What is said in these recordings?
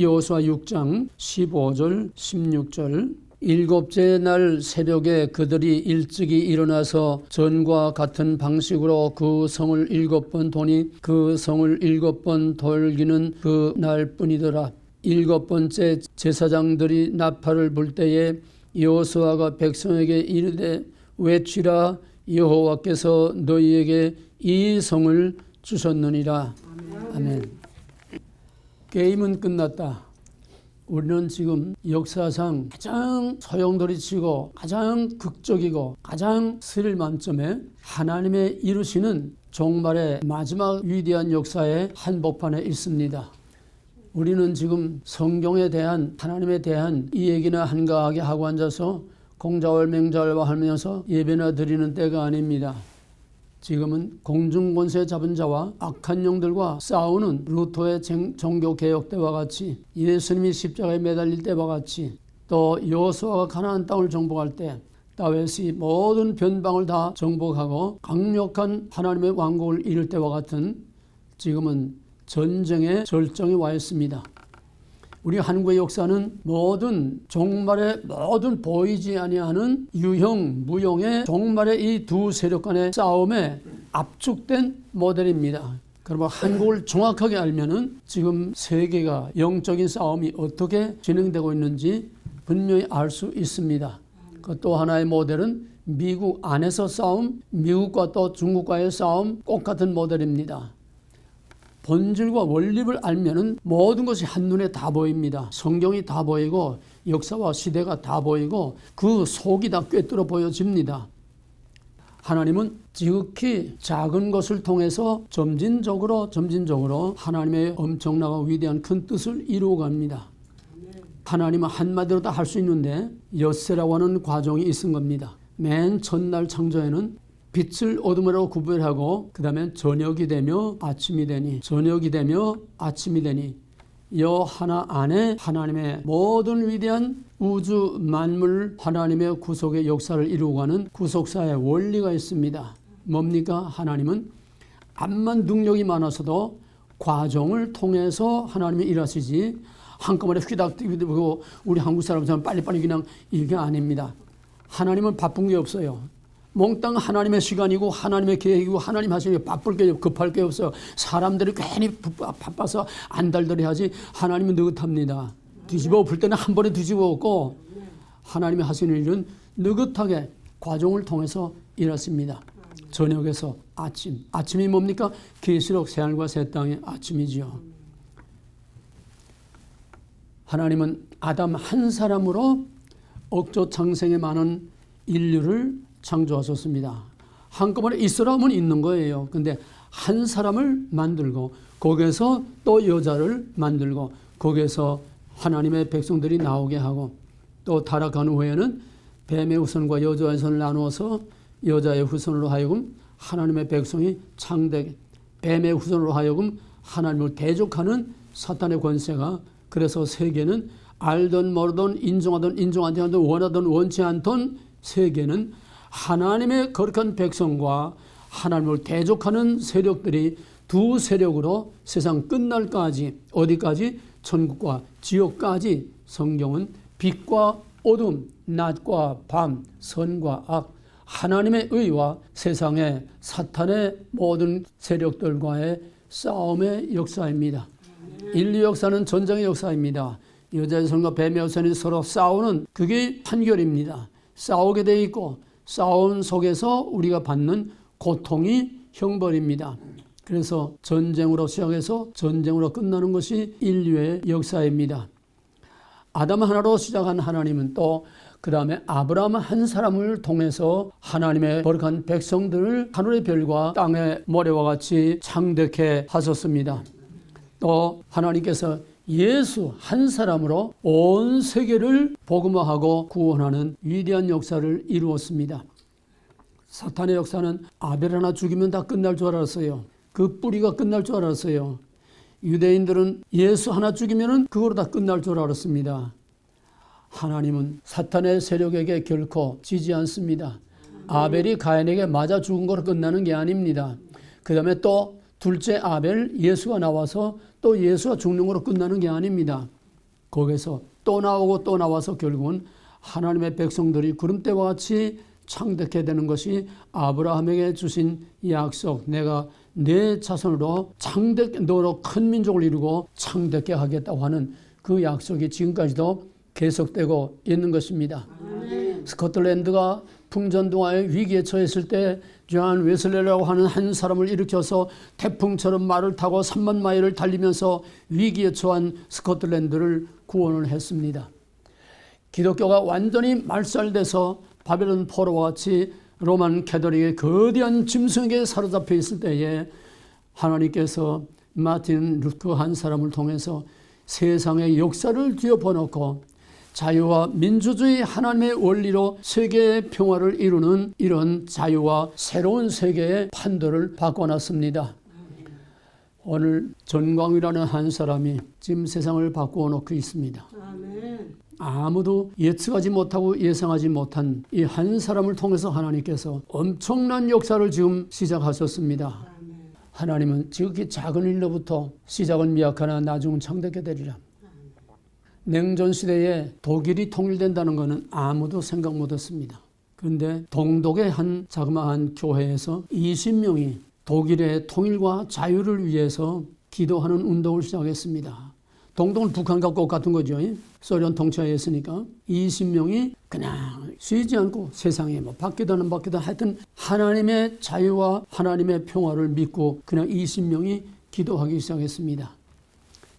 여호수아 6장 15절 16절 일곱째 날 새벽에 그들이 일찍이 일어나서 전과 같은 방식으로 그 성을 7번 도니 그 성을 7번 돌기는 그 날뿐이더라. 7번째 제사장들이 나팔을 불 때에 여호수아가 백성에게 이르되 외치라 여호와께서 너희에게 이 성을 주셨느니라. 아멘. 게임은 끝났다. 우리는 지금 역사상 가장 소용돌이치고 가장 극적이고 가장 스릴 만점에 하나님의 이루시는 종말의 마지막 위대한 역사의 한복판에 있습니다. 우리는 지금 성경에 대한 하나님에 대한 이 얘기나 한가하게 하고 앉아서 공자월 맹자월과 하면서 예배나 드리는 때가 아닙니다. 지금은 공중권세 잡은 자와 악한 영들과 싸우는 루터의 종교개혁 때와 같이 예수님이 십자가에 매달릴 때와 같이 또 여호수아가 가나안 땅을 정복할 때 다윗이 모든 변방을 다 정복하고 강력한 하나님의 왕국을 이룰 때와 같은 지금은 전쟁의 절정에 와 있습니다. 우리 한국의 역사는 모든 종말의 모든 보이지 아니하는 유형, 무형의 종말의 이 두 세력 간의 싸움에 압축된 모델입니다. 그러면 한국을 정확하게 알면은 지금 세계가 영적인 싸움이 어떻게 진행되고 있는지 분명히 알 수 있습니다. 그 또 하나의 모델은 미국 안에서 싸움, 미국과 또 중국과의 싸움 꼭 같은 모델입니다. 본질과 원리를 알면은 모든 것이 한눈에 다 보입니다. 성경이 다 보이고 역사와 시대가 다 보이고 그 속이 다 꿰뚫어 보여집니다. 하나님은 지극히 작은 것을 통해서 점진적으로 하나님의 엄청나고 위대한 큰 뜻을 이루어갑니다. 하나님은 한마디로 다 할 수 있는데 엿새라고 하는 과정이 있은 겁니다. 맨 첫날 창조에는 빛을 어둠으로 구별하고 그 다음에 저녁이 되며 아침이 되니 여 하나 안에 하나님의 모든 위대한 우주 만물 하나님의 구속의 역사를 이루어가는 구속사의 원리가 있습니다. 뭡니까? 하나님은 암만 능력이 많아서도 과정을 통해서 하나님이 일하시지 한꺼번에 휘닥휘닥 우리 한국 사람처럼 빨리빨리 그냥 이게 아닙니다. 하나님은 바쁜 게 없어요. 몽땅 하나님의 시간이고 하나님의 계획이고 하나님 하시는 게 바쁠 게 급할 게 없어요. 사람들이 괜히 바빠서 안달들이 하지 하나님은 느긋합니다. 뒤집어 엎을 때는 한 번에 뒤집어 엎고 하나님이 하시는 일은 느긋하게 과정을 통해서 일하십니다. 저녁에서 아침이 뭡니까? 계시록 새하늘과 새 땅의 아침이지요. 하나님은 아담 한 사람으로 억조 창생에 많은 인류를 창조하셨습니다. 한꺼번에 있으라 하면 있는 거예요. 근데 한 사람을 만들고 거기에서 또 여자를 만들고 거기에서 하나님의 백성들이 나오게 하고 또 타락한 후에는 뱀의 후손과 여자의 후손을 나누어서 여자의 후손으로 하여금 하나님의 백성이 창대 뱀의 후손으로 하여금 하나님을 대적하는 사탄의 권세가 그래서 세계는 알던 모르던 인정하던 인정하지 않던 원하던 원치 않던 세계는 하나님의 거룩한 백성과 하나님을 대적하는 세력들이 두 세력으로 세상 끝날까지 어디까지? 천국과 지옥까지 성경은 빛과 어둠, 낮과 밤, 선과 악, 하나님의 의와 세상의 사탄의 모든 세력들과의 싸움의 역사입니다. 인류 역사는 전쟁의 역사입니다. 여자의 손과 뱀의 손이 서로 싸우는 그게 판결입니다. 싸우게 돼 있고 싸움 속에서 우리가 받는 고통이 형벌입니다. 그래서 전쟁으로 시작해서 전쟁으로 끝나는 것이 인류의 역사입니다. 아담 하나로 시작한 하나님은 또 그 다음에 아브라함 한 사람을 통해서 하나님의 거룩한 백성들을 하늘의 별과 땅의 모래와 같이 창대케 하셨습니다. 또 하나님께서 예수 한 사람으로 온 세계를 복음화하고 구원하는 위대한 역사를 이루었습니다. 사탄의 역사는 아벨 하나 죽이면 다 끝날 줄 알았어요. 그 뿌리가 끝날 줄 알았어요. 유대인들은 예수 하나 죽이면 그거로 다 끝날 줄 알았습니다. 하나님은 사탄의 세력에게 결코 지지 않습니다. 아벨이 가인에게 맞아 죽은 거로 끝나는 게 아닙니다. 그 다음에 또 둘째 아벨 예수가 나와서 또 예수가 죽는 거로 끝나는 게 아닙니다. 거기서 또 나오고 또 나와서 결국은 하나님의 백성들이 구름대와 같이 창대케 되는 것이 아브라함에게 주신 약속, 내가 내 자손으로 너로 큰 민족을 이루고 창대케 하겠다고 하는 그 약속이 지금까지도 계속되고 있는 것입니다. 스코틀랜드가 풍전등화의 위기에 처했을 때 존 웨슬레라고 하는 한 사람을 일으켜서 태풍처럼 말을 타고 3만 마일을 달리면서 위기에 처한 스코틀랜드를 구원을 했습니다. 기독교가 완전히 말살돼서 바벨론 포로와 같이 로만 캐톨릭의 거대한 짐승에게 사로잡혀 있을 때에 하나님께서 마틴 루터 한 사람을 통해서 세상의 역사를 뒤엎어놓고 자유와 민주주의 하나님의 원리로 세계의 평화를 이루는 이런 자유와 새로운 세계의 판도를 바꿔놨습니다. 오늘 전광이라는 한 사람이 지금 세상을 바꾸어 놓고 있습니다. 아무도 예측하지 못하고 예상하지 못한 이 한 사람을 통해서 하나님께서 엄청난 역사를 지금 시작하셨습니다. 하나님은 지극히 작은 일로부터 시작은 미약하나 나중은 창대케 되리라. 냉전 시대에 독일이 통일된다는 것은 아무도 생각 못했습니다. 그런데 동독의 한 자그마한 교회에서 20명이 독일의 통일과 자유를 위해서 기도하는 운동을 시작했습니다. 동독은 북한과 똑같은 거죠. 소련 통치하에 있으니까 20명이 그냥 쉬지 않고 세상에 뭐 바뀌든 안 바뀌든 하여튼 하나님의 자유와 하나님의 평화를 믿고 그냥 20명이 기도하기 시작했습니다.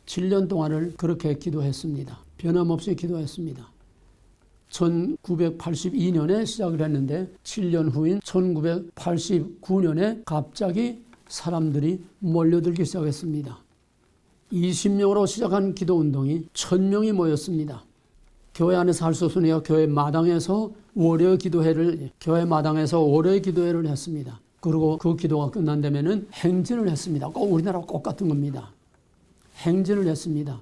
7년 동안을 그렇게 기도했습니다. 변함없이 기도했습니다. 1982년에 시작을 했는데 7년 후인 1989년에 갑자기 사람들이 몰려들기 시작했습니다. 20명으로 시작한 기도운동이 1000명이 모였습니다. 교회 안에서 할 수 없으니까 교회 마당에서 월요 기도회를 했습니다. 그리고 그 기도가 끝난다면은 행진을 했습니다. 꼭 우리나라와 똑같은 겁니다. 행진을 했습니다.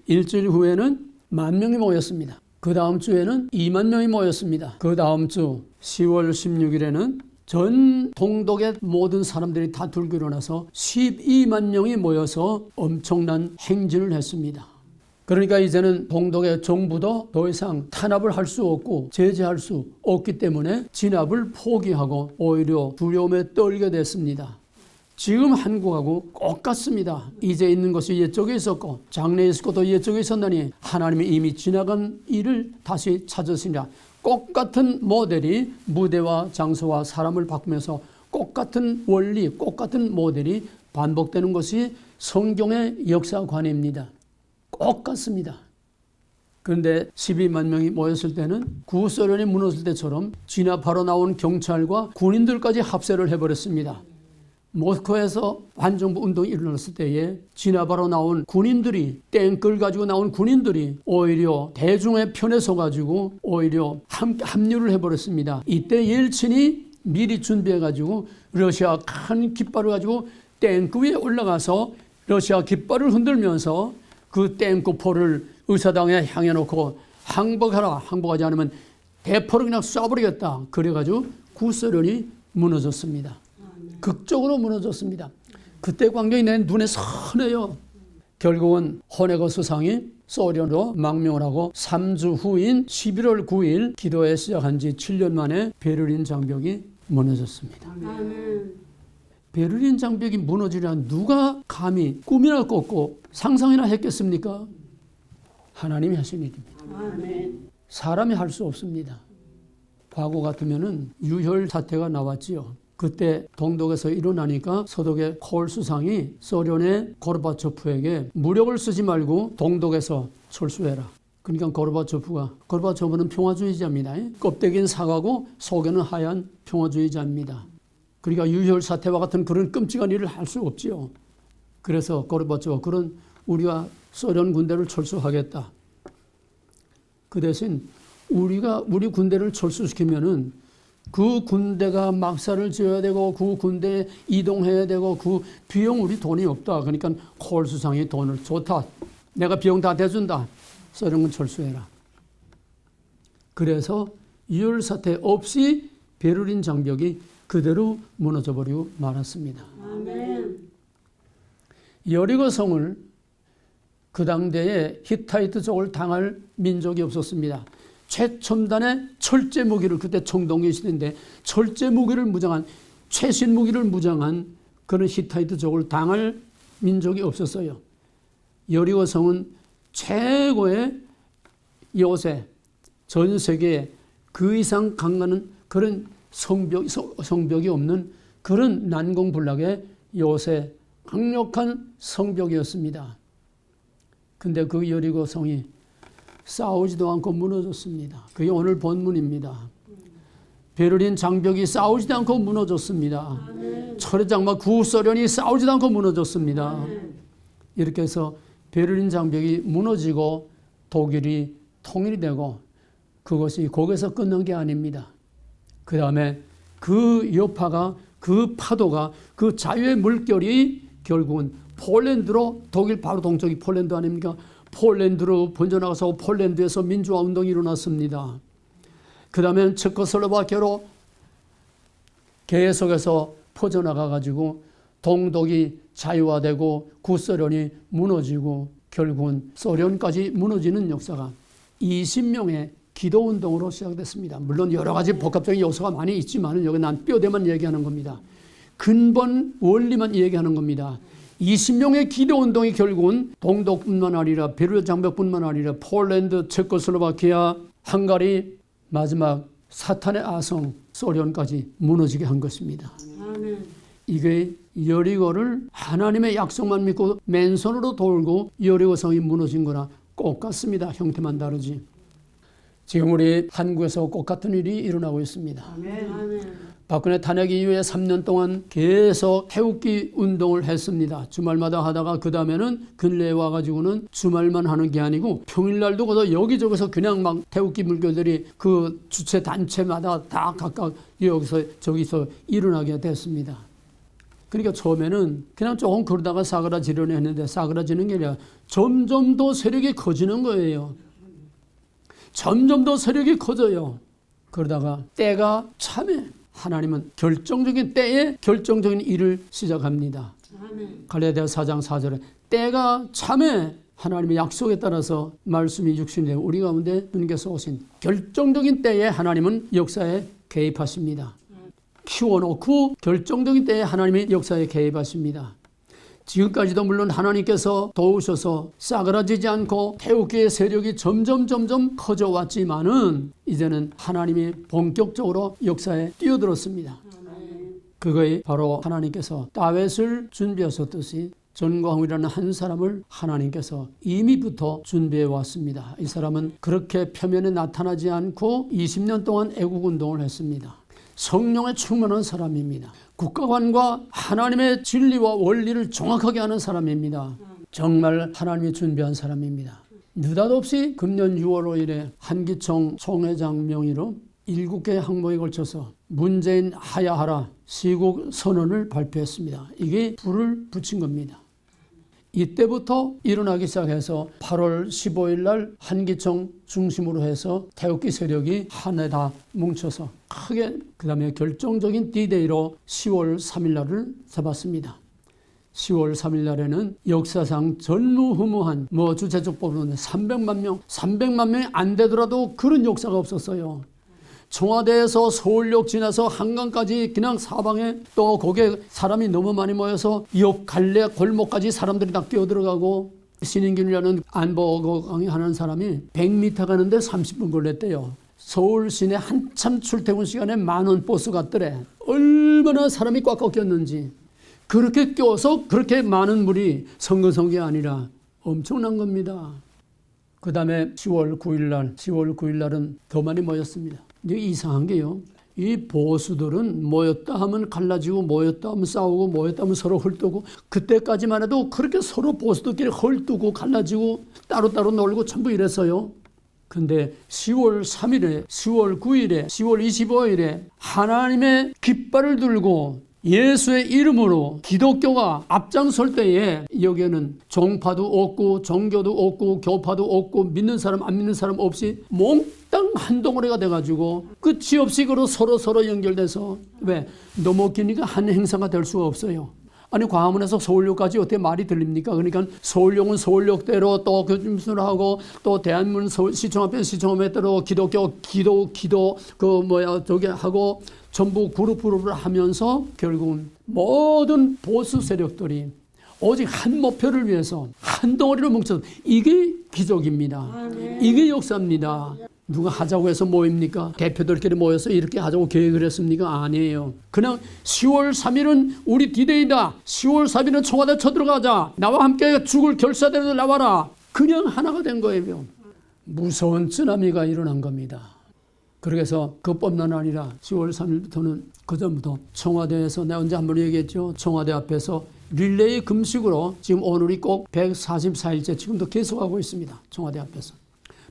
일주일 후에는 10,000명이 모였습니다. 그 다음 주에는 2만 명이 모였습니다. 그 다음 주 10월 16일에는 전 동독의 모든 사람들이 다 들고 일어나서 12만 명이 모여서 엄청난 행진을 했습니다. 그러니까 이제는 동독의 정부도 더 이상 탄압을 할 수 없고 제재할 수 없기 때문에 진압을 포기하고 오히려 두려움에 떨게 됐습니다. 지금 한국하고 똑같습니다. 이제 있는 것이 옛적에 있었고 장래에 있을 것도 옛적에 있었나니 하나님이 이미 지나간 일을 다시 찾으시니라. 똑같은 모델이 무대와 장소와 사람을 바꾸면서 똑같은 원리, 똑같은 모델이 반복되는 것이 성경의 역사관입니다. 똑같습니다. 그런데 12만 명이 모였을 때는 구소련이 무너질 때처럼 진압하러 나온 경찰과 군인들까지 합세를 해버렸습니다. 모스크바에서 반정부 운동이 일어났을 때에 진압하러 나온 군인들이 탱크를 가지고 나온 군인들이 오히려 대중의 편에 서가지고 오히려 합류를 해버렸습니다. 이때 옐친이 미리 준비해가지고 러시아 큰 깃발을 가지고 탱크 위에 올라가서 러시아 깃발을 흔들면서 그 탱크포를 의사당에 향해 놓고 항복하라, 항복하지 않으면 대포를 그냥 쏴버리겠다. 그래가지고 구소련이 무너졌습니다. 극적으로 무너졌습니다. 그때 광경이 내 눈에 선해요. 결국은 호네거 수상이 소련으로 망명을 하고 3주 후인 11월 9일 기도에 시작한 지 7년 만에 베를린 장벽이 무너졌습니다. 아멘. 베를린 장벽이 무너지려 누가 감히 꿈이나 꿨고 상상이나 했겠습니까? 하나님이 하신 일입니다. 아멘. 사람이 할 수 없습니다. 과거 같으면은 유혈 사태가 나왔지요. 그때 동독에서 일어나니까 서독의 콜 수상이 소련의 고르바초프에게 무력을 쓰지 말고 동독에서 철수해라. 그러니까 고르바초프는 평화주의자입니다. 껍데기는 사과고 속에는 하얀 평화주의자입니다. 그러니까 유혈 사태와 같은 그런 끔찍한 일을 할 수 없지요. 그래서 고르바초프 우리가 소련 군대를 철수하겠다. 그 대신 우리 군대를 철수시키면은 그 군대가 막사를 지어야 되고 그 군대에 이동해야 되고 그 비용 우리 돈이 없다. 그러니까 콜 수상이 돈을 좋다. 내가 비용 다 대준다. 소련군 철수해라. 그래서 유혈 사태 없이 베를린 장벽이 그대로 무너져 버리고 말았습니다. 아멘. 여리고 성을 그 당대에 히타이트족을 당할 민족이 없었습니다. 최첨단의 철제 무기를, 그때 청동기 시대인데 철제 무기를 무장한, 최신 무기를 무장한 그런 히타이트족을 당할 민족이 없었어요. 여리고 성은 최고의 요새, 전 세계에 그 이상 강하는 그런 성벽이 없는 그런 난공불락의 요새 강력한 성벽이었습니다. 근데 그 여리고 성이 싸우지도 않고 무너졌습니다. 그게 오늘 본문입니다. 베를린 장벽이 싸우지도 않고 무너졌습니다. 철의 장막 구소련이 싸우지도 않고 무너졌습니다. 이렇게 해서 베를린 장벽이 무너지고 독일이 통일이 되고, 그것이 거기서 끝난 게 아닙니다. 그 다음에 그 여파가, 그 파도가, 그 자유의 물결이 결국은 폴란드로, 독일 바로 동쪽이 폴란드 아닙니까? 폴란드로 번져나가서 폴란드에서 민주화 운동이 일어났습니다. 그 다음에 체코슬로바키아로 계속해서 퍼져나가가지고 동독이 자유화되고 구소련이 무너지고 결국은 소련까지 무너지는 역사가 20명의 기도운동으로 시작됐습니다. 물론 여러 가지 복합적인 요소가 많이 있지만 여기 난 뼈대만 얘기하는 겁니다. 근본 원리만 얘기하는 겁니다. 20명의 기도운동이 결국은 동독뿐만 아니라 베를린 장벽뿐만 아니라 폴란드, 체코슬로바키아, 헝가리, 마지막 사탄의 아성 소련까지 무너지게 한 것입니다. 이게 여리고를 하나님의 약속만 믿고 맨손으로 돌고 여리고 성이 무너진 거나 똑같습니다. 형태만 다르지. 지금 우리 한국에서 똑같은 일이 일어나고 있습니다. 박근혜 탄핵 이후에 3년 동안 계속 태극기 운동을 했습니다. 주말마다 하다가 그 다음에는 근래에 와가지고는 주말만 하는 게 아니고 평일날도 가서 여기저기서 그냥 막 태극기 물결들이 그 주체 단체마다 다 각각 여기서 저기서 일어나게 됐습니다. 그러니까 처음에는 그냥 조금 그러다가 사그라지려니 했는데 사그라지는 게 아니라 점점 더 세력이 커지는 거예요. 점점 더 세력이 커져요. 그러다가 때가 참에 하나님은 결정적인 때에 결정적인 일을 시작합니다. 갈라디아서 4장 4절에 때가 참에 하나님의 약속에 따라서 말씀이 육신이 되고 우리 가운데 주님께서 오신 결정적인 때에 하나님은 역사에 개입하십니다. 키워놓고 결정적인 때에 하나님이 역사에 개입하십니다. 지금까지도 물론 하나님께서 도우셔서 싸그라지지 않고 태극기의 세력이 점점 커져왔지만은 이제는 하나님이 본격적으로 역사에 뛰어들었습니다. 그거에 바로 하나님께서 다윗을 준비하셨듯이 전광훈이라는 한 사람을 하나님께서 이미부터 준비해 왔습니다. 이 사람은 그렇게 표면에 나타나지 않고 20년 동안 애국운동을 했습니다. 성령에 충만한 사람입니다. 국가관과 하나님의 진리와 원리를 정확하게 아는 사람입니다. 정말 하나님이 준비한 사람입니다. 느닷없이 금년 6월 5일에 한기총 총회장 명의로 7개 항목에 걸쳐서 문재인 하야하라 시국 선언을 발표했습니다. 이게 불을 붙인 겁니다. 이때부터 일어나기 시작해서 8월 15일 날 한기총 중심으로 해서 태극기 세력이 한해 다 뭉쳐서 크게 그 다음에 결정적인 D-Day로 10월 3일 날을 잡았습니다. 10월 3일 날에는 역사상 전무후무한 주체적 법으로는 300만 명이 안 되더라도 그런 역사가 없었어요. 청와대에서 서울역 지나서 한강까지 그냥 사방에 또 거기에 사람이 너무 많이 모여서 옆 갈래 골목까지 사람들이 다 끼어들어가고 신인균이라는 안보 강의하는 사람이 100m 가는데 30분 걸렸대요. 서울 시내 한참 출퇴근 시간에 많은 버스가 갔더래. 얼마나 사람이 꽉꽉 꼈는지. 그렇게 껴서 그렇게 많은 물이 성근성이 아니라 엄청난 겁니다. 그 다음에 10월 9일 날은 더 많이 모였습니다. 근데 이상한 게요. 이 보수들은 모였다 하면 갈라지고 모였다 하면 싸우고 모였다 하면 서로 헐뜨고 그때까지만 해도 그렇게 서로 보수들끼리 헐뜨고 갈라지고 따로따로 놀고 전부 이랬어요. 근데 10월 3일에 10월 9일에 10월 25일에 하나님의 깃발을 들고 예수의 이름으로 기독교가 앞장설 때에 여기에는 종파도 없고 종교도 없고 교파도 없고 믿는 사람 안 믿는 사람 없이 몽땅 한 덩어리가 돼가지고 끝이 없이 서로 연결돼서 왜? 너무 기니까 한 행사가 될 수가 없어요. 아니 광화문에서 서울역까지 어떻게 말이 들립니까? 그러니까 서울역은 서울역대로 또 그 무슨 하고 또 대한문 시청 앞에 시청함대로 기독교 기도 저기 하고 전부 그룹을 하면서 결국은 모든 보수 세력들이 오직 한 목표를 위해서 한 덩어리로 뭉쳐서 이게 기적입니다. 이게 역사입니다. 누가 하자고 해서 모입니까? 대표들끼리 모여서 이렇게 하자고 계획을 했습니까? 아니에요. 그냥 10월 3일은 우리 디데이다. 10월 3일은 청와대 쳐들어가자. 나와 함께 죽을 결사대로 나와라. 그냥 하나가 된 거예요. 무서운 쓰나미가 일어난 겁니다. 그래서 그뿐만 아니라 10월 3일부터는 그전부터 청와대에서 내가 언제 한번 얘기했죠. 청와대 앞에서 릴레이 금식으로 지금 오늘이 꼭 144일째 지금도 계속하고 있습니다. 청와대 앞에서.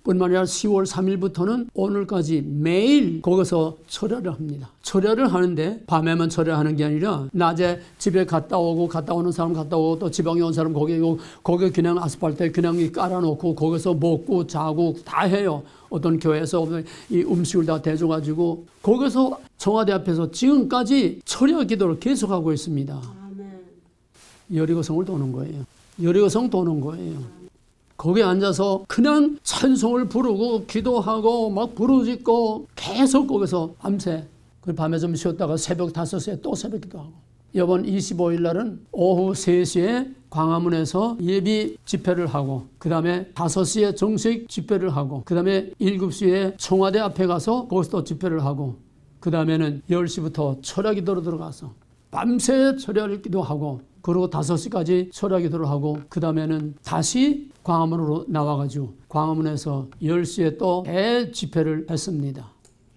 뿐만 아니라 10월 3일부터는 오늘까지 매일 거기서 철야를 합니다. 철야를 하는데 밤에만 철야하는 게 아니라 낮에 집에 갔다 오는 사람 갔다 오고 또 지방에 온 사람 거기 그냥 아스팔트에 그냥 깔아놓고 거기서 먹고 자고 다 해요. 어떤 교회에서 이 음식을 다 대줘가지고 거기서 청와대 앞에서 지금까지 철야 기도를 계속하고 있습니다. 여리고성을 도는 거예요. 여리고성 도는 거예요. 거기에 앉아서 그냥 찬송을 부르고 기도하고 막 부르짖고 계속 거기서 밤새 그 밤에 좀 쉬었다가 새벽 5시에 또 새벽 기도하고 이번 25일 날은 오후 3시에 광화문에서 예비 집회를 하고 그 다음에 5시에 정식 집회를 하고 그 다음에 7시에 청와대 앞에 가서 거기서 또 집회를 하고 그 다음에는 10시부터 철야 기도로 들어가서 밤새 철야를 기도하고 그리고 5시까지 철야 기도를 하고 그 다음에는 다시 광화문으로 나와가지고 광화문에서 10시에 또 대집회를 했습니다.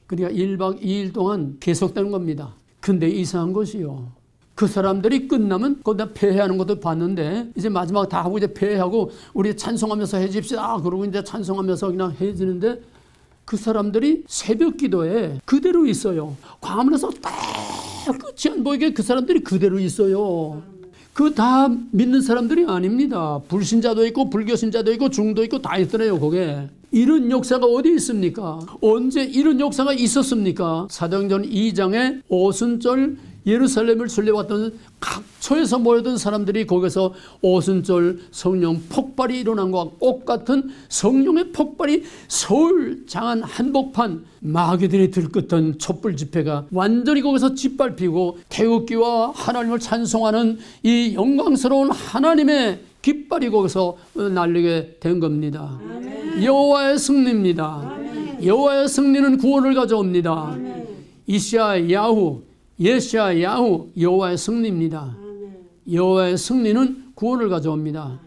그러니까 1박 2일 동안 계속되는 겁니다. 근데 이상한 것이요. 그 사람들이 끝나면 거기다 폐회하는 것도 봤는데 이제 마지막 다 하고 이제 폐회하고 우리 찬송하면서 해집시다. 그러고 이제 찬송하면서 그냥 해지는데 그 사람들이 새벽 기도에 그대로 있어요. 광화문에서 딱 끝이 안 보이게 그 사람들이 그대로 있어요. 그 다 믿는 사람들이 아닙니다. 불신자도 있고 불교신자도 있고 중도 있고 다 있더래요. 거기에. 이런 역사가 어디 있습니까? 언제 이런 역사가 있었습니까? 사도행전 2장에 오순절 예루살렘을 순례왔던 각처에서 모여든 사람들이 거기서 오순절 성령 폭발이 일어난 것과 똑같은 성령의 폭발이 서울 장안 한복판 마귀들이 들끓던 촛불 집회가 완전히 거기서 짓밟히고 태극기와 하나님을 찬송하는 이 영광스러운 하나님의 깃발이 거기서 날리게 된 겁니다. 여호와의 승리입니다. 여호와의 승리는 구원을 가져옵니다. 이시야 야후 예시야 야후 여호와의 승리입니다. 여호와의 승리는 구원을 가져옵니다.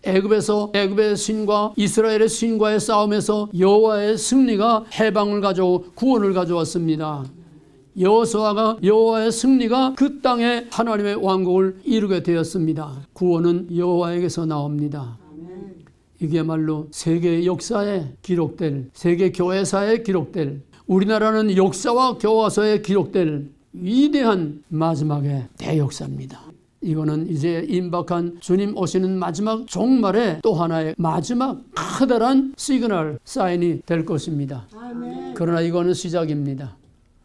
애굽의 신과 이스라엘의 신과의 싸움에서 여호와의 승리가 해방을 가져오고 구원을 가져왔습니다. 여호수아가 여호와의 승리가 그 땅에 하나님의 왕국을 이루게 되었습니다. 구원은 여호와에게서 나옵니다. 이게야말로 세계 역사에 기록될, 세계 교회사에 기록될, 우리나라는 역사와 교과서에 기록될 위대한 마지막의 대역사입니다. 이거는 이제 임박한 주님 오시는 마지막 종말의 또 하나의 마지막 커다란 시그널 사인이 될 것입니다. 그러나 이거는 시작입니다.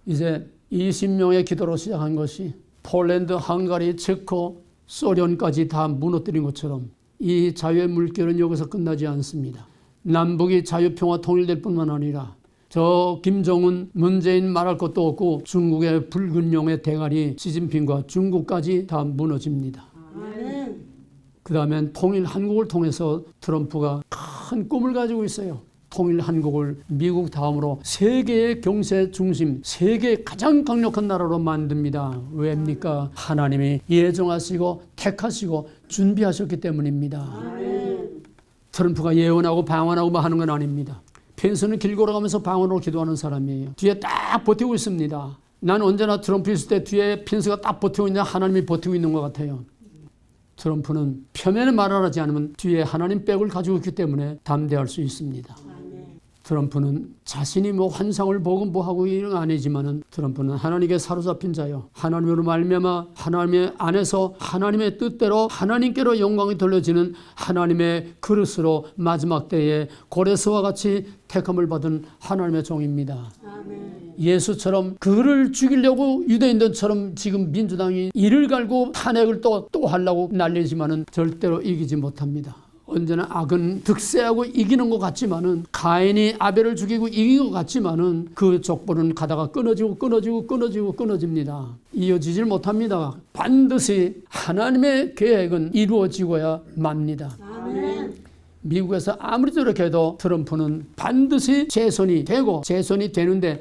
이제 20명의 기도로 시작한 것이 폴란드, 헝가리, 체코, 소련까지 다 무너뜨린 것처럼 이 자유의 물결은 여기서 끝나지 않습니다. 남북이 자유평화 통일될 뿐만 아니라 저 김정은, 문재인 말할 것도 없고 중국의 붉은 용의 대가리 시진핑과 중국까지 다 무너집니다. 그 다음엔 통일 한국을 통해서 트럼프가 큰 꿈을 가지고 있어요. 통일 한국을 미국 다음으로 세계의 경제 중심, 세계의 가장 강력한 나라로 만듭니다. 왜입니까? 하나님이 예정하시고 택하시고 준비하셨기 때문입니다. 트럼프가 예언하고 방언하고 뭐 하는 건 아닙니다. 펜스는 길 걸어가면서 방언으로 기도하는 사람이에요. 뒤에 딱 버티고 있습니다. 난 언제나 트럼프 있을 때 뒤에 펜스가 딱 버티고 있냐 하나님이 버티고 있는 것 같아요. 트럼프는 표면에 말을 하지 않으면 뒤에 하나님 백을 가지고 있기 때문에 담대할 수 있습니다. 트럼프는 자신이 뭐 환상을 보고 뭐 하고 이런 건 아니지만은 트럼프는 하나님께 사로잡힌 자요. 하나님으로 말미암아 하나님의 안에서 하나님의 뜻대로 하나님께로 영광이 돌려지는 하나님의 그릇으로 마지막 때에 고레스와 같이 택함을 받은 하나님의 종입니다. 아멘. 예수처럼 그를 죽이려고 유대인들처럼 지금 민주당이 이를 갈고 탄핵을 또 하려고 난리지만은 절대로 이기지 못합니다. 언제나 악은 득세하고 이기는 것 같지만은 가인이 아벨을 죽이고 이긴 것 같지만은 그 족보는 가다가 끊어집니다. 이어지질 못합니다. 반드시 하나님의 계획은 이루어지고야 맙니다. 아멘. 미국에서 아무리 저렇게 해도 트럼프는 반드시 재선이 되고 재선이 되는데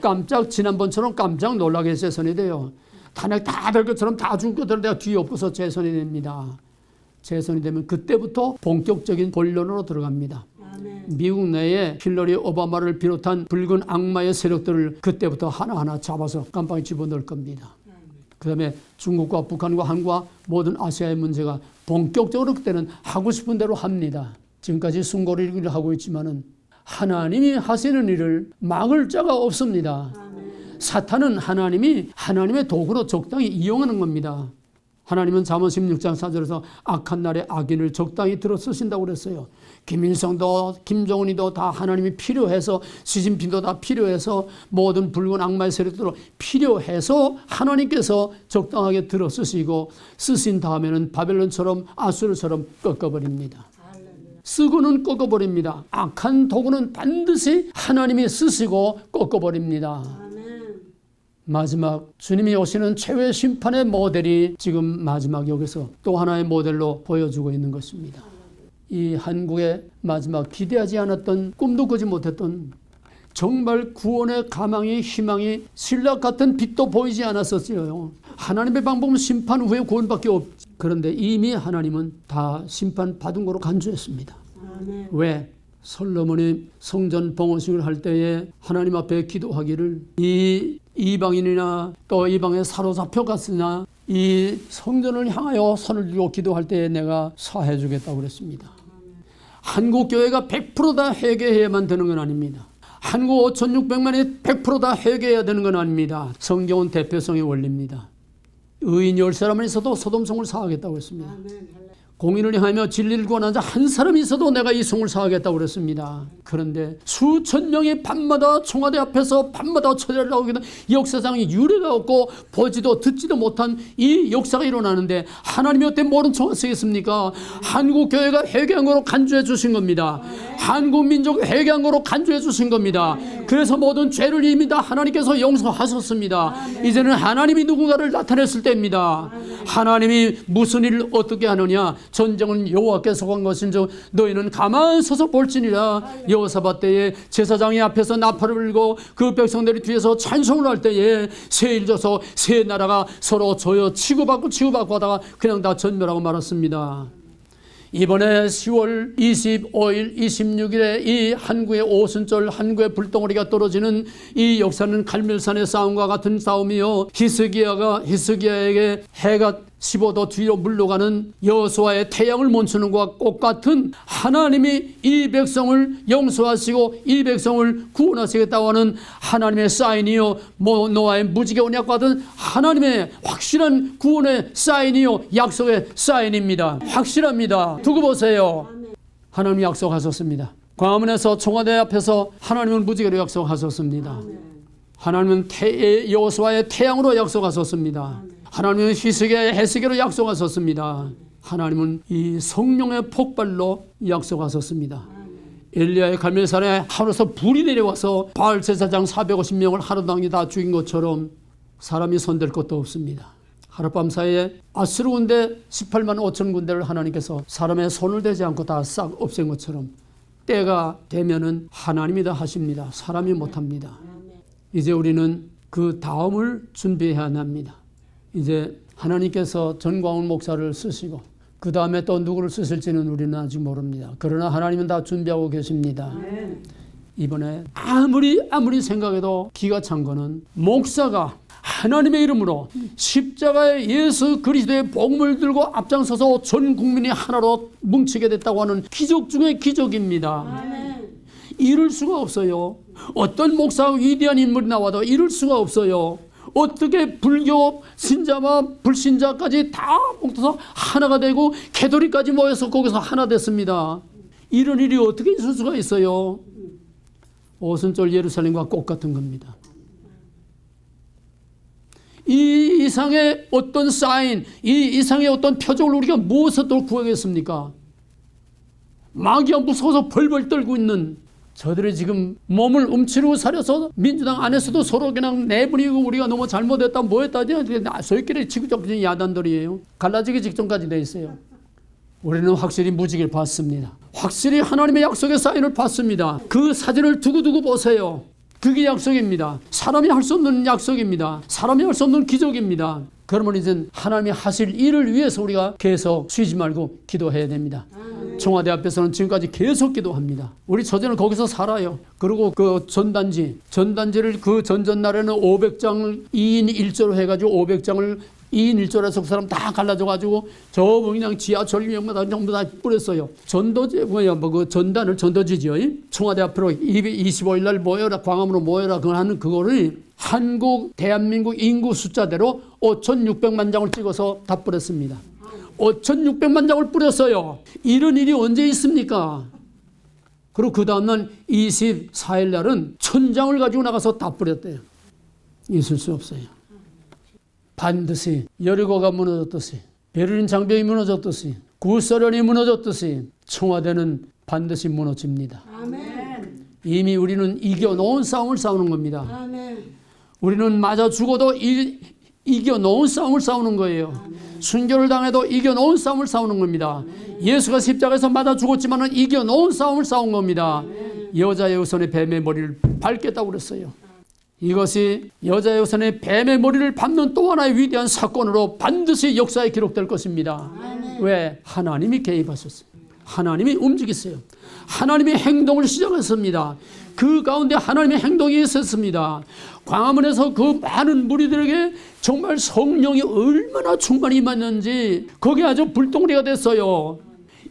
지난번처럼 깜짝 놀라게 재선이 돼요. 탄핵 다 될 것처럼 다 죽을 것처럼 내가 뒤에 엎어서 재선이 됩니다. 재선이 되면 그때부터 본격적인 본론으로 들어갑니다. 아멘. 미국 내에 힐러리 오바마를 비롯한 붉은 악마의 세력들을 그때부터 하나하나 잡아서 깜빵에 집어넣을 겁니다. 그 다음에 중국과 북한과 한국과 모든 아시아의 문제가 본격적으로 그때는 하고 싶은 대로 합니다. 지금까지 숨고르기를 하고 있지만은 하나님이 하시는 일을 막을 자가 없습니다. 아멘. 사탄은 하나님의 도구로 적당히 이용하는 겁니다. 하나님은 잠언 16장 4절에서 악한 날에 악인을 적당히 들어 쓰신다고 그랬어요. 김일성도 김정은이도 다 하나님이 필요해서 시진핑도 다 필요해서 모든 붉은 악마의 세력들도 필요해서 하나님께서 적당하게 들어 쓰시고 쓰신 다음에는 바벨론처럼 아수르처럼 꺾어버립니다. 쓰고는 꺾어버립니다. 악한 도구는 반드시 하나님이 쓰시고 꺾어버립니다. 마지막 주님이 오시는 최후의 심판의 모델이 지금 마지막 여기서 또 하나의 모델로 보여주고 있는 것입니다. 이 한국의 마지막 기대하지 않았던 꿈도 꾸지 못했던 정말 구원의 가망이 희망이 신락 같은 빛도 보이지 않았었어요. 하나님의 방법은 심판 후에 구원밖에 없지. 그런데 이미 하나님은 다 심판받은 거로 간주했습니다. 아멘. 왜? 솔로몬이 성전 봉헌식을 할 때에 하나님 앞에 기도하기를 이 이방인이나 또 이방에 사로잡혀 갔으나 이 성전을 향하여 손을 들고 기도할 때에 내가 사해 주겠다고 그랬습니다. 한국 교회가 100% 다 회개해야만 되는 건 아닙니다. 한국 5,600만이 100% 다 회개해야 되는 건 아닙니다. 성경은 대표성의 원리입니다. 의인 10사람은 있어도 소돔성을 사하겠다고 했습니다. 공의를 향하며 진리를 구하는 자 한 사람이 있어도 내가 이 성을 사하겠다고 그랬습니다. 그런데 수천 명이 밤마다 청와대 앞에서 밤마다 처절을 하고 있는 역사상의 유례가 없고 보지도 듣지도 못한 이 역사가 일어나는데 하나님이 어때 모른 척 하시겠습니까? 한국 교회가 회개한 거로 간주해 주신 겁니다. 한국 민족이 회개한 거로 간주해 주신 겁니다. 그래서 모든 죄를 이미 다 하나님께서 용서하셨습니다. 이제는 하나님이 누군가를 나타냈을 때입니다. 하나님이 무슨 일을 어떻게 하느냐? 전쟁은 여호와께서 한 것인즉 너희는 가만 서서 볼지니라. 여호사밧 때에 제사장이 앞에서 나팔을 불고 그 백성들이 뒤에서 찬송을 할 때에 새 일 져서 새 나라가 서로 저여 치고받고 하다가 그냥 다 전멸하고 말았습니다. 이번에 10월 25일, 26일에 이 한구의 오순절, 한구의 불덩어리가 떨어지는 이 역사는 갈멜산의 싸움과 같은 싸움이요. 히스기야에게 해가 15도 뒤로 물러가는 여호수아의 태양을 멈추는 것과 똑같은 하나님이 이 백성을 용서하시고 이 백성을 구원하시겠다고 하는 하나님의 사인이요, 노아의 무지개 언약과 같은 하나님의 확실한 구원의 사인이요, 약속의 사인입니다. 확실합니다. 두고 보세요. 하나님이 약속하셨습니다. 광화문에서 청와대 앞에서 하나님은 무지개로 약속하셨습니다. 하나님은 여호수아의 태양으로 약속하셨습니다. 하나님은 헤스기야로 약속하셨습니다. 하나님은 이 성령의 폭발로 약속하셨습니다. 엘리야의 갈멜산에 하루에서 불이 내려와서 바알 제사장 450명을 하루당에 다 죽인 것처럼 사람이 손댈 것도 없습니다. 하룻밤 사이에 아수르 군대 18만 5천 군대를 하나님께서 사람의 손을 대지 않고 다 싹 없앤 것처럼 때가 되면은 하나님이 다 하십니다. 사람이 못합니다. 이제 우리는 그 다음을 준비해야 합니다. 이제 하나님께서 전광훈 목사를 쓰시고 그 다음에 또 누구를 쓰실지는 우리는 아직 모릅니다. 그러나 하나님은 다 준비하고 계십니다. 이번에 아무리 생각해도 기가 찬 거는 목사가 하나님의 이름으로 십자가의 예수 그리스도의 복음을 들고 앞장서서 전 국민이 하나로 뭉치게 됐다고 하는 기적 중의 기적입니다. 이룰 수가 없어요. 어떤 목사 위대한 인물이 나와도 이룰 수가 없어요. 어떻게 불교 신자와 불신자까지 다 뭉쳐서 하나가 되고 개도리까지 모여서 거기서 하나 됐습니다. 이런 일이 어떻게 있을 수가 있어요? 오순절 예루살렘과 꽃 같은 겁니다. 이 이상의 어떤 사인, 이 이상의 어떤 표적을 우리가 무엇을 또 구하겠습니까? 마귀가 무서워서 벌벌 떨고 있는 저들이 지금 몸을 움츠리고 사려서 민주당 안에서도 서로 그냥 내분이고 우리가 너무 잘못했다 뭐했다 저희끼리 지구적인 야단들이에요. 갈라지기 직전까지 돼 있어요. 우리는 확실히 무지개를 봤습니다. 확실히 하나님의 약속의 사인을 봤습니다. 그 사진을 두고두고 보세요. 그게 약속입니다. 사람이 할 수 없는 약속입니다. 사람이 할 수 없는 기적입니다. 그러면 이제 하나님이 하실 일을 위해서 우리가 계속 쉬지 말고 기도해야 됩니다. 청와대 앞에서는 지금까지 계속 기도합니다. 우리 처제는 거기서 살아요. 그리고 그 전단지를 그 전전날에는 500장을 2인 1조로 해가지고 500장을 2인 1조라서 그 사람 다 갈라져가지고 저 그냥 지하철역마다 전부 다 뿌렸어요. 그 전단을 전도지죠. 청와대 앞으로 25일 날 모여라, 광화문으로 모여라, 그걸 하는 그거를 한국, 대한민국 인구 숫자대로 5,600만 장을 찍어서 다 뿌렸습니다. 5,600만 장을 뿌렸어요. 이런 일이 언제 있습니까? 그리고 그 다음날 24일 날은 1,000장을 가지고 나가서 다 뿌렸대요. 있을 수 없어요. 반드시 여리고가 무너졌듯이, 베를린 장벽이 무너졌듯이, 구소련이 무너졌듯이 청와대는 반드시 무너집니다. 아멘. 이미 우리는 이겨놓은 싸움을 싸우는 겁니다. 아멘. 우리는 맞아 죽어도 이겨놓은 싸움을 싸우는 거예요. 순교를 당해도 이겨놓은 싸움을 싸우는 겁니다. 예수가 십자가에서 맞아 죽었지만 이겨놓은 싸움을 싸운 겁니다. 여자의 우선의 뱀의 머리를 밟겠다고 그랬어요. 이것이 여자의 우선의 뱀의 머리를 밟는 또 하나의 위대한 사건으로 반드시 역사에 기록될 것입니다. 왜? 하나님이 개입하셨어요. 하나님이 움직였어요. 하나님이 행동을 시작했습니다. 그 가운데 하나님의 행동이 있었습니다. 광화문에서 그 많은 무리들에게 정말 성령이 얼마나 충만히 임했는지 거기 아주 불덩어리가 됐어요.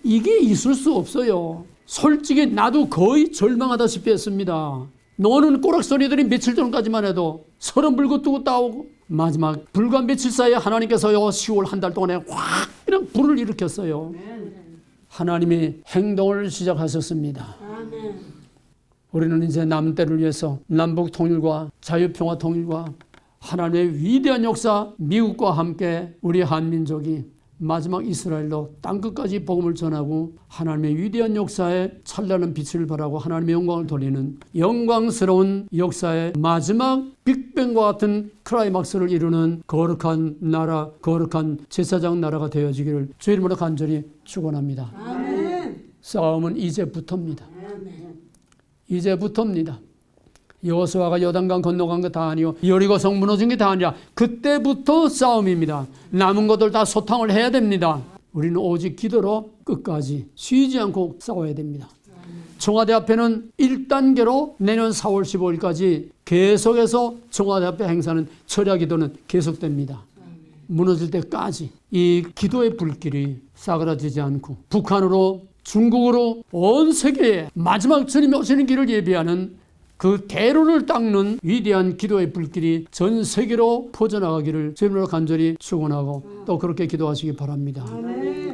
이게 있을 수 없어요. 솔직히 나도 거의 절망하다시피 했습니다. 노는 꼬락소리들이 며칠 전까지만 해도 서른 불고 뜨고 따오고 마지막 불과 며칠 사이에 하나님께서요 10월 한 달 동안에 확 그냥 불을 일으켰어요. 하나님이 행동을 시작하셨습니다. 우리는 이제 남은 때를 위해서 남북 통일과 자유평화 통일과 하나님의 위대한 역사, 미국과 함께 우리 한민족이 마지막 이스라엘로 땅끝까지 복음을 전하고 하나님의 위대한 역사에 찬란한 빛을 발하고 하나님의 영광을 돌리는 영광스러운 역사의 마지막 빅뱅과 같은 클라이막스를 이루는 거룩한 나라, 거룩한 제사장 나라가 되어지기를 주 이름으로 간절히 축원합니다. 아멘. 싸움은 이제부터입니다. 아멘. 이제부터입니다. 여호수아가 요단강 건너간 거 다 아니요 여리고성 무너진 게 다 아니라 그때부터 싸움입니다. 남은 것들 다 소탕을 해야 됩니다. 우리는 오직 기도로 끝까지 쉬지 않고 싸워야 됩니다. 청와대 앞에는 1단계로 내년 4월 15일까지 계속해서 청와대 앞에 행사는 철야 기도는 계속됩니다. 무너질 때까지 이 기도의 불길이 싸그라지지 않고 북한으로 중국으로 온 세계에 마지막 주님이 오시는 길을 예비하는 그 대로를 닦는 위대한 기도의 불길이 전 세계로 퍼져나가기를 주님으로 간절히 축원하고 또 그렇게 기도하시기 바랍니다. 아멘.